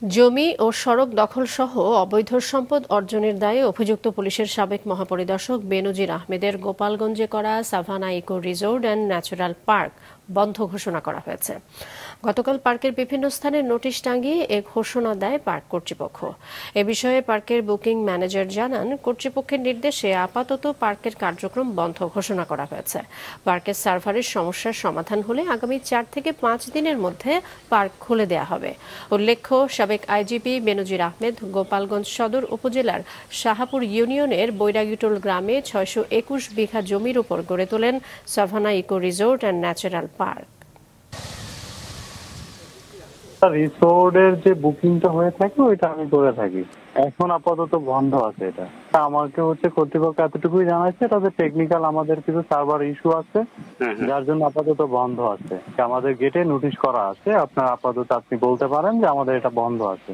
জমি ও সড়ক দখলসহ অবৈধ সম্পদ অর্জনের দায়ে অভিযুক্ত পুলিশের সাবেক মহাপরিদর্শক বেনজির আহমেদের গোপালগঞ্জে করা Savanna Eco Resort and Natural Park বন্ধ ঘোষণা করা হয়েছে। গতকাল পার্কের বিভিন্ন স্থানে নোটিশ টাঙিয়ে এ ঘোষণা দেয় পার্ক কর্তৃপক্ষ। এ বিষয়ে পার্কের বুকিং ম্যানেজার জানান, কর্তৃপক্ষের নির্দেশে আপাতত পার্কের কার্যক্রম বন্ধ ঘোষণা করা হয়েছে। পার্কের সার্ভারের সমস্যার সমাধান হলে আগামী ৪ থেকে ৫ দিনের মধ্যে পার্ক খুলে দেওয়া হবে। উল্লেখ্য, সাবেক আইজিপি বেনজির আহমেদ গোপালগঞ্জ সদর উপজেলার শাহাপুর ইউনিয়নের বৈরাগীটোল গ্রামে ৬২১ বিঘা জমির উপর গড়ে তোলেন Savanna Eco Resort and Natural Park. রিসোর্টের যে বুকিংটা হয়ে থাকে ওইটা আমি করে থাকি। এখন আপাতত বন্ধ আছে এটা। আমাকে কর্তৃপক্ষ এতটুকুই জানাচ্ছে, এটা যে টেকনিক্যাল আমাদের কিছু সার্ভার ইস্যু আছে, যার জন্য আপাতত বন্ধ আছে। আমাদের গেটে নোটিশ করা আছে, আপনার আপাতত আপনি বলতে পারেন যে আমাদের এটা বন্ধ আছে।